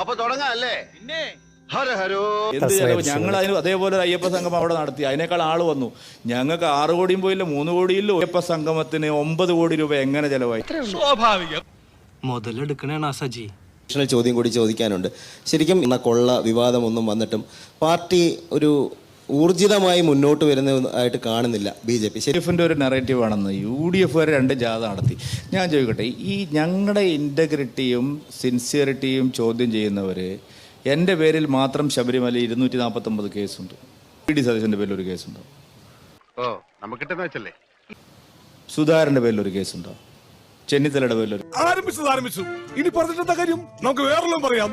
അപ്പൊ തുടങ്ങാല്ലേ? ഞങ്ങൾ അതിന് അതേപോലെ ഒരു അയ്യപ്പ സംഗമം അവിടെ നടത്തി. അതിനേക്കാൾ ആള് വന്നു. ഞങ്ങൾക്ക് 6 കോടിയും പോയില്ല, 3 കോടിയില്ല. അയ്യപ്പ സംഗമത്തിന് 9 കോടി രൂപ എങ്ങനെ ചെലവായി? സ്വാഭാവികം. മുതലെടുക്കണേണ് ആ സജി. ചോദ്യം കൂടി ചോദിക്കാനുണ്ട്. ശരിക്കും ഇന്ന കൊള്ള വിവാദമൊന്നും വന്നിട്ടും പാർട്ടി ഒരു ഊർജിതമായി മുന്നോട്ട് വരുന്നതായിട്ട് കാണുന്നില്ല BJP. ഷെരീഫിൻ്റെ ഒരു നെറേറ്റീവ് ആണെന്ന് UDF വരെ 2 ജാഥ നടത്തി. ഞാൻ ചോദിക്കട്ടെ, ഈ ഞങ്ങളുടെ ഇൻറ്റഗ്രിറ്റിയും സിൻസിയറിറ്റിയും ചോദ്യം ചെയ്യുന്നവർ എൻ്റെ പേരിൽ മാത്രം ശബരിമല 249 കേസുണ്ട്. PD സതീശൻ്റെ പേരിൽ ഒരു കേസുണ്ടോ? സുധാകരൻ്റെ പേരിൽ ഒരു കേസുണ്ടോ? ചെന്നിത്തലയുടെ പേരിൽ ആരംഭിച്ചു. ഇനി പറഞ്ഞിട്ടെന്താ കാര്യം? നമുക്ക് വേറെല്ലാം പറയാം.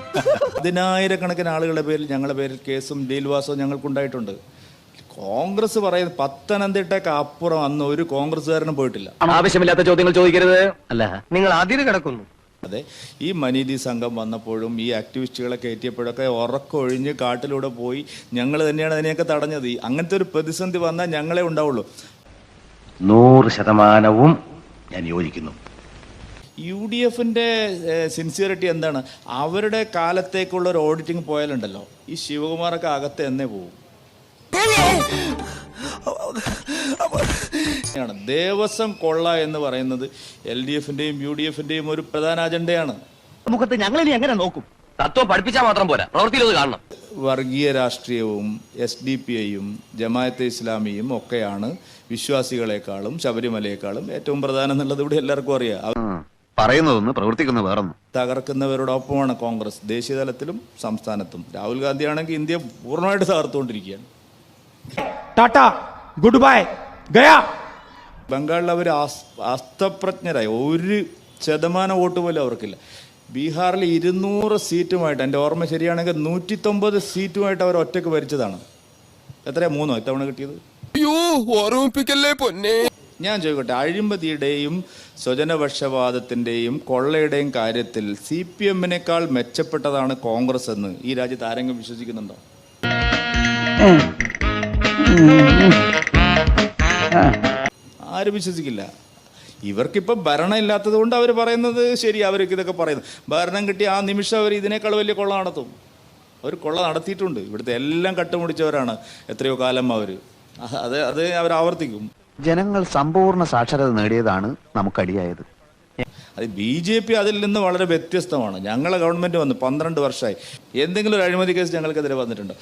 10,000-കണക്കിന് ആളുകളുടെ പേരിൽ ഞങ്ങളുടെ പേരിൽ കേസും ജയിൽവാസവും ഞങ്ങൾക്കുണ്ടായിട്ടുണ്ട്. കോൺഗ്രസ് പറയുന്നത് പത്തനംതിട്ടയ്ക്ക് അപ്പുറം അന്ന് ഒരു കോൺഗ്രസ്സുകാരനും പോയിട്ടില്ല. ആവശ്യമില്ലാത്ത ചോദ്യങ്ങൾ ചോദിക്കരുത്. അല്ല, നിങ്ങൾ അതിര് കിടക്കുന്നു. അതെ, ഈ മനീതി സംഘം വന്നപ്പോഴും ഈ ആക്ടിവിസ്റ്റുകളെ കയറ്റിയപ്പോഴൊക്കെ ഉറക്കൊഴിഞ്ഞ് കാട്ടിലൂടെ പോയി ഞങ്ങൾ തന്നെയാണ് അതിനെയൊക്കെ തടഞ്ഞത്. അങ്ങനത്തെ ഒരു പ്രതിസന്ധി വന്നാൽ ഞങ്ങളെ ഉണ്ടാവുള്ളൂ. 100% ഞാൻ യോജിക്കുന്നു. UDFന്റെ സിൻസിയറിറ്റി എന്താണ്? അവരുടെ കാലത്തേക്കുള്ള ഒരു ഓഡിറ്റിംഗ് പോയാലുണ്ടല്ലോ, ഈ ശിവകുമാറൊക്കെ അകത്ത് എന്നേ പോകും. ദേവസ്വം കൊള്ള എന്ന് പറയുന്നത് LDFന്റെയും UDFന്റെയും ഒരു പ്രധാന അജണ്ടയാണ്. മുഖത്ത് ഞങ്ങൾ ഇനി എങ്ങനെ നോക്കും? തത്വം പഠിപ്പിച്ചാൽ മാത്രം പോരാ, പ്രവൃത്തിയിൽ കാണണം. വർഗീയ രാഷ്ട്രീയവും SDPIയും ജമാഅത്തെ ഇസ്ലാമിയും ഒക്കെയാണ് വിശ്വാസികളെക്കാളും ശബരിമലയെക്കാളും ഏറ്റവും പ്രധാനം എന്നുള്ളത് ഇവിടെ എല്ലാവർക്കും അറിയാം. പറയുന്നതൊന്ന് പ്രവർത്തിക്കുന്ന വേറൊന്നും. തകർക്കുന്നവരോടൊപ്പമാണ് കോൺഗ്രസ് ദേശീയ തലത്തിലും സംസ്ഥാനത്തും. രാഹുൽ ഗാന്ധി ആണെങ്കിൽ ഇന്ത്യ പൂർണ്ണമായിട്ട് തകർത്തുകൊണ്ടിരിക്കുകയാണ്. ടാറ്റ, ഗുഡ് ബൈ, ഗയാ. ബംഗാളിൽ അവർ അസ്തപ്രജ്ഞരായി. 1% വോട്ട് പോലും അവർക്കില്ല. ബീഹാറിൽ 200 സീറ്റുമായിട്ട്, എൻ്റെ ഓർമ്മ ശരിയാണെങ്കിൽ 109 സീറ്റുമായിട്ട് അവർ ഒറ്റയ്ക്ക് ഭരിച്ചതാണ്. എത്രയാ, 3 ഇത്തവണ കിട്ടിയത്? ഞാൻ ചോദിക്കട്ടെ, അഴിമതിയുടെയും സ്വജനപക്ഷപാതത്തിൻ്റെയും കൊള്ളയുടെയും കാര്യത്തിൽ CPMനേക്കാൾ മെച്ചപ്പെട്ടതാണ് കോൺഗ്രസ് എന്ന് ഈ രാജ്യത്ത് ആരെങ്കിലും വിശ്വസിക്കുന്നുണ്ടോ? ആരും വിശ്വസിക്കില്ല. ഇവർക്കിപ്പോൾ ഭരണം ഇല്ലാത്തത് കൊണ്ട് അവർ പറയുന്നത് ശരി, അവർക്ക് ഇതൊക്കെ പറയുന്നു. ഭരണം കിട്ടിയ ആ നിമിഷം അവർ ഇതിനേക്കാൾ വലിയ കൊള്ള നടത്തും. അവർ കൊള്ള നടത്തിയിട്ടുണ്ട്. ഇവിടുത്തെ എല്ലാം കട്ടുമുടിച്ചവരാണ് എത്രയോ കാലം അവർ. അത് അവർ ആവർത്തിക്കും. ജനങ്ങൾ സമ്പൂർണ്ണ സാക്ഷരത നേടിയതാണ് നമുക്കടിയായത്. അത് BJP അതിൽ നിന്ന് വളരെ വ്യത്യസ്തമാണ്. ഞങ്ങളെ ഗവൺമെൻറ് വന്ന് 12 വർഷമായി. എന്തെങ്കിലും ഒരു അഴിമതി കേസ് ഞങ്ങൾക്കെതിരെ വന്നിട്ടുണ്ടോ?